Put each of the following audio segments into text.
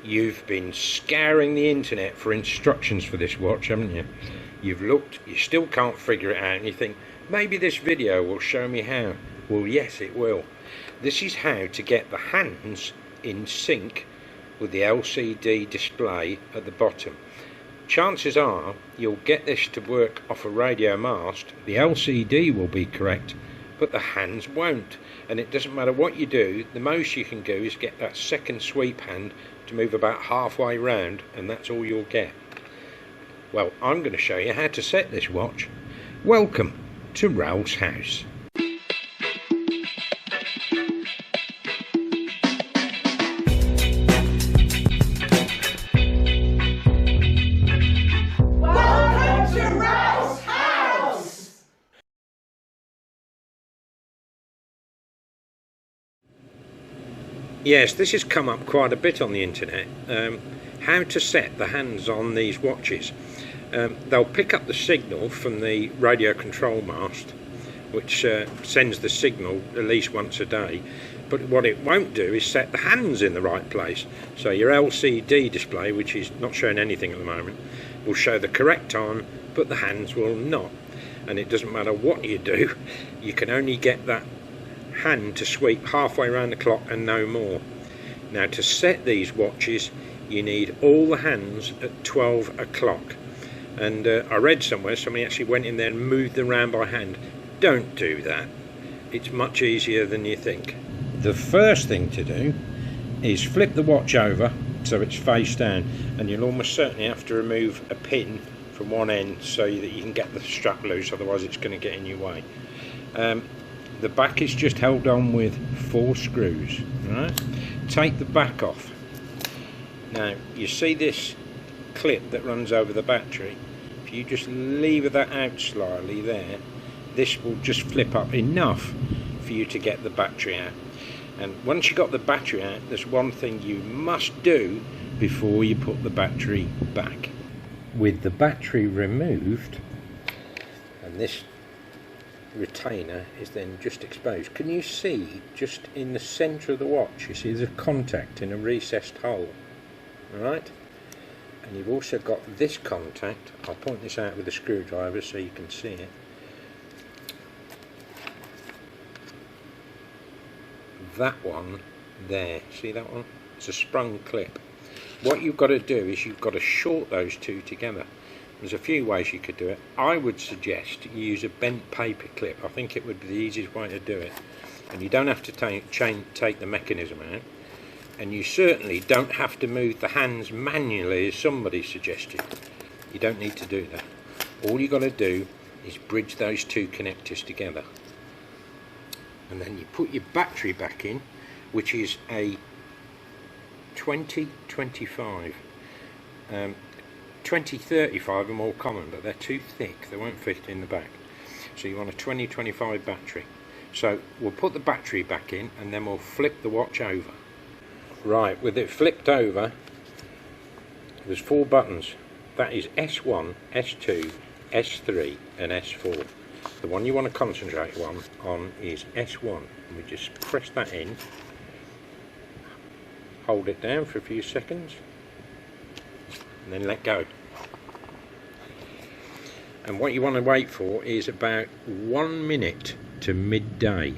You've been scouring the internet for instructions for this watch, haven't you? You've looked, you still can't figure it out, and you think, maybe this video will show me how. Well, yes, it will. This is how to get the hands in sync with the LCD display at the bottom. Chances are you'll get this to work off a radio mast. The LCD will be correct, but the hands won't. And it doesn't matter what you do, the most you can do is get that second sweep hand to move about halfway round, and that's all you'll get. Well, I'm going to show you how to set this watch. Welcome to Raoul's house. Yes, this has come up quite a bit on the internet, how to set the hands on these watches. They'll pick up the signal from the radio control mast, which sends the signal at least once a day, but what it won't do is set the hands in the right place. So your LCD display, which is not showing anything at the moment, will show the correct time, but the hands will not. And it doesn't matter what you do, you can only get that hand to sweep halfway around the clock and no more. Now, to set these watches you need all the hands at 12 o'clock, and I read somewhere somebody actually went in there and moved them around by hand. Don't do that, it's much easier than you think. The first thing to do is flip the watch over so it's face down, and you'll almost certainly have to remove a pin from one end so that you can get the strap loose, otherwise it's going to get in your way. The back is just held on with 4 screws. Right? Take the back off. Now you see this clip that runs over the battery. If you just lever that out slightly there, this will just flip up enough for you to get the battery out. And once you've got the battery out, there's one thing you must do before you put the battery back. With the battery removed, and this retainer is then just exposed, can you see just in the centre of the watch, you see there's a contact in a recessed hole, alright? And you've also got this contact. I'll point this out with a screwdriver so you can see it. That one there, see that one? It's a sprung clip. What you've got to do is you've got to short those two together. There's a few ways you could do it. I would suggest you use a bent paper clip. I think it would be the easiest way to do it. And you don't have to take the mechanism out. And you certainly don't have to move the hands manually as somebody suggested. You don't need to do that. All you've got to do is bridge those two connectors together. And then you put your battery back in, which is a 2025. 2035 are more common, but they're too thick, they won't fit in the back. So you want a 2025 battery. So we'll put the battery back in and then we'll flip the watch over. Right, with it flipped over, there's 4 buttons. That is S1, S2, S3 and S4. The one you want to concentrate on is S1. And we just press that in, hold it down for a few seconds, and then let go. And what you want to wait for is about 1 minute to midday,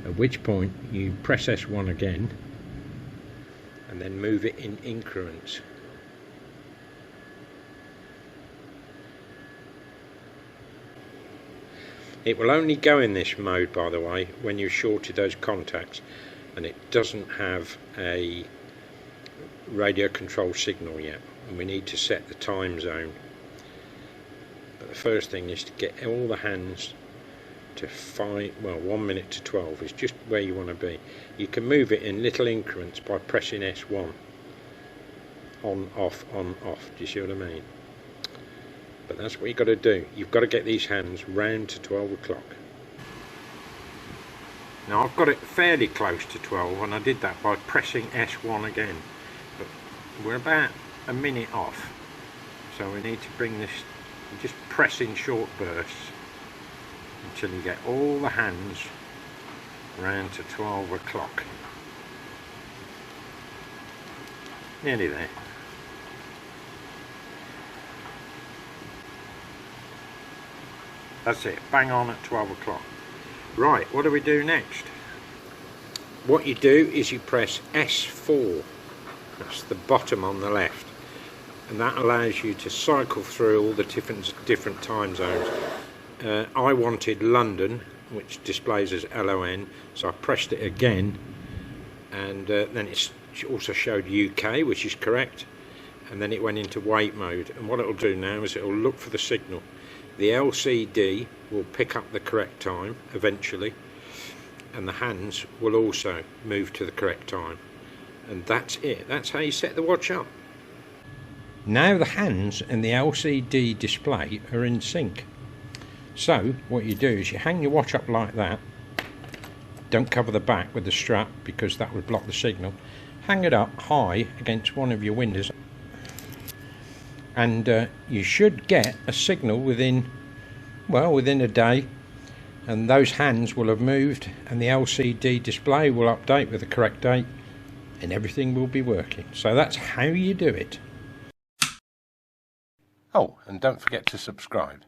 at which point you press S1 again and then move it in increments. It will only go in this mode, by the way, when you've shorted those contacts and it doesn't have a radio control signal yet, and we need to set the time zone. But the first thing is to get all the hands to 1 minute to 12 is just where you want to be. You can move it in little increments by pressing S1. On, off, do you see what I mean? But that's what you've got to do. You've got to get these hands round to 12 o'clock. Now I've got it fairly close to 12 and I did that by pressing S1 again. But we're about a minute off. So we need to bring this, just press in short bursts until you get all the hands round to 12 o'clock. Nearly there. That's it, bang on at 12 o'clock. Right, what do we do next? What you do is you press S4, that's the bottom on the left, and that allows you to cycle through all the different time zones. I wanted London, which displays as LON, so I pressed it again, and then it also showed UK, which is correct, and then it went into wait mode. And what it will do now is it will look for the signal. The LCD will pick up the correct time eventually, and the hands will also move to the correct time. And that's it. That's how you set the watch up. Now the hands and the LCD display are in sync. So what you do is you hang your watch up like that. Don't cover the back with the strap because that would block the signal. Hang it up high against one of your windows, and you should get a signal within a day, and those hands will have moved and the LCD display will update with the correct date and everything will be working. So that's how you do it. Oh, and don't forget to subscribe.